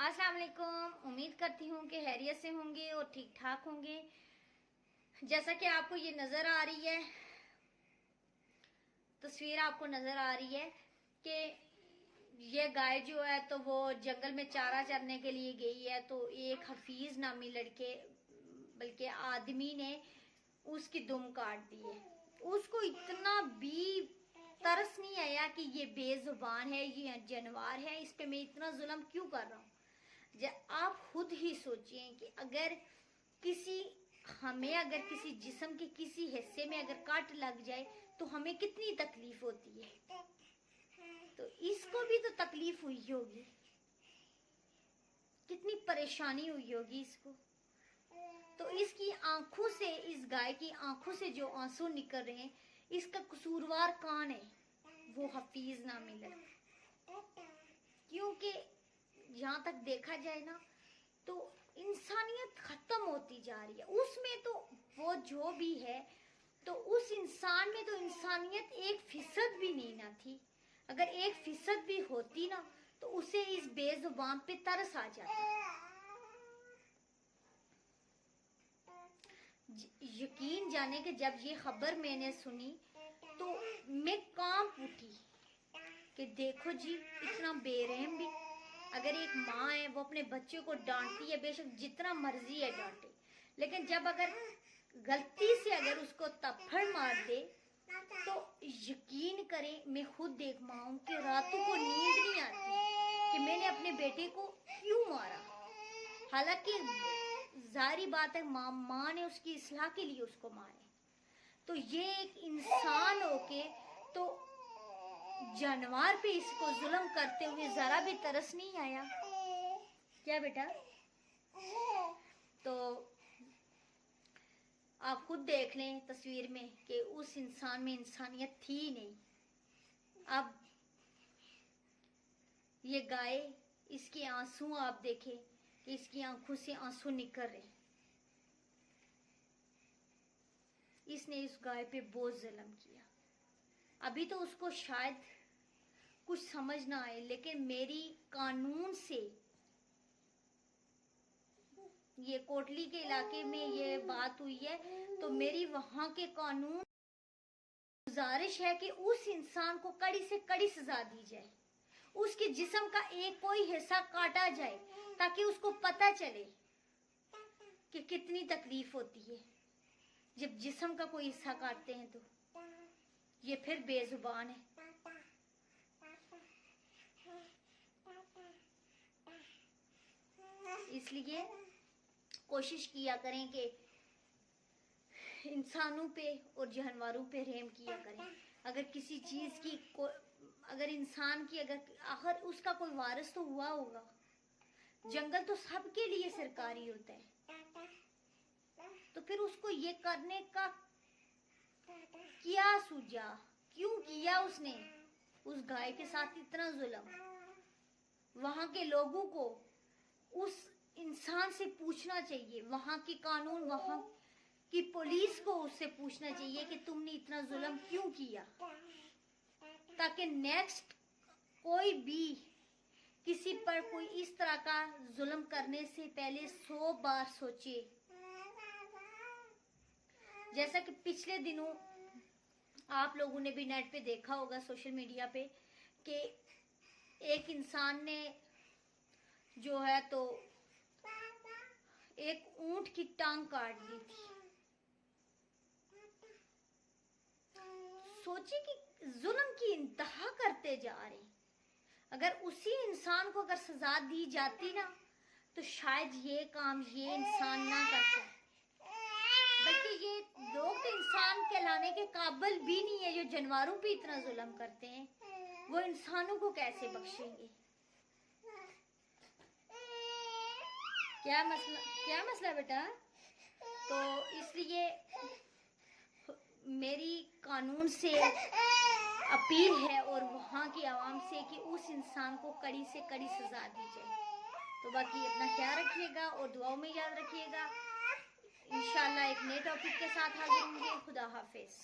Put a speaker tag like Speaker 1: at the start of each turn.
Speaker 1: अस्सलाम वालेकुम। उम्मीद करती हूँ कि खैरियत से होंगे और ठीक ठाक होंगे। जैसा कि आपको ये नज़र आ रही है, तस्वीर आपको नज़र आ रही है कि ये गाय जो है तो वो जंगल में चारा चरने के लिए गई है। तो एक हफीज नामी लड़के बल्कि आदमी ने उसकी दुम काट दी है। उसको इतना भी तरस नहीं आया कि ये बेजुबान है, ये जानवर है, इस पे मैं इतना जुल्म क्यों कर रहा हूँ। आप खुद ही सोचिए कि अगर अगर किसी जिस्म के किसी हिस्से में अगर काट लग जाए तो हमें कितनी तकलीफ होती है। तो इसको भी तो तकलीफ हुई होगी, कितनी परेशानी हुई होगी इसको। तो इसकी आंखों से, इस गाय की आंखों से जो आंसू निकल रहे हैं, इसका कसूरवार कौन है? वो हफीज नामी लड़का। क्योंकि जहां तक देखा जाए ना तो इंसानियत खत्म होती जा रही है। उसमें तो वो जो भी है, तो उस इंसान में तो इंसानियत 1% भी नहीं ना थी। अगर 1% भी होती ना तो उसे इस बेजुबान पे तरस आ जाता। यकीन जाने कि जब ये खबर मैंने सुनी तो मैं कांप उठी कि देखो जी, इतना बेरहम भी। अगर एक माँ है वो अपने बच्चे को डांटती है, बेशक जितना मर्जी है डांटे, लेकिन जब अगर गलती से अगर उसको थप्पड़ मार दे तो यकीन करें, मैं खुद देख माँ हूं कि रातों को नींद नहीं आती कि मैंने अपने बेटे को क्यों मारा। हालांकि जारी बात है, माँ ने उसकी इस्लाह के लिए उसको मारे। तो ये एक इंसान होके तो जानवर पे इसको जुल्म करते हुए जरा भी तरस नहीं आया क्या बेटा? तो आप खुद देख लें तस्वीर में कि उस इंसान में इंसानियत थी ही नहीं। अब ये गाय, इसके आंसू आप देखें कि इसकी आंखों से आंसू निकल रहे। इसने इस गाय पे बहुत जुल्म किया। अभी तो उसको शायद कुछ समझ ना आए, लेकिन मेरी कानून से, ये कोटली के इलाके में ये बात हुई है, तो मेरी वहां के कानून गुजारिश है कि उस इंसान को कड़ी से कड़ी सजा दी जाए। उसके जिस्म का एक कोई हिस्सा काटा जाए ताकि उसको पता चले कि कितनी तकलीफ होती है जब जिस्म का कोई हिस्सा काटते हैं। तो ये फिर बेजुबान है। इसलिए कोशिश किया करें कि इंसानों पे और जानवरों पे रहम किया करें। अगर किसी चीज की अगर इंसान की अगर उसका कोई वारिस तो हुआ होगा। जंगल तो सबके लिए सरकारी होता है, तो फिर उसको ये करने का क्या सूझा? क्यों किया उसने उस गाय के साथ इतना जुल्म? वहां के लोगों को उस इंसान से पूछना चाहिए, वहां के कानून, वहां की पुलिस को उससे पूछना चाहिए कि तुमने इतना जुल्म क्यों किया, ताकि नेक्स्ट कोई भी किसी पर कोई इस तरह का जुल्म करने से पहले 100 बार सोचे। जैसा कि पिछले दिनों आप लोगों ने भी नेट पे देखा होगा, सोशल मीडिया पे, कि एक इंसान ने जो है तो एक ऊंट की टांग काट दी थी। सोचिए कि जुल्म की इंतहा करते जा रहे। अगर उसी इंसान को अगर सजा दी जाती ना तो शायद ये काम ये इंसान ना करता। बल्कि ये लोग तो इंसान कहलाने के काबिल भी नहीं है जो जानवरों पे इतना जुल्म करते हैं, वो इंसानों को कैसे बख्शेंगे? क्या मसला बेटा? तो इसलिए मेरी कानून से अपील है और वहाँ की आवाम से कि उस इंसान को कड़ी से कड़ी सजा दी जाए। तो बाकी अपना ख्याल रखिएगा और दुआओं में याद रखिएगा। इंशाल्लाह एक नए टॉपिक के साथ हाजिर होंगे। खुदा हाफिज।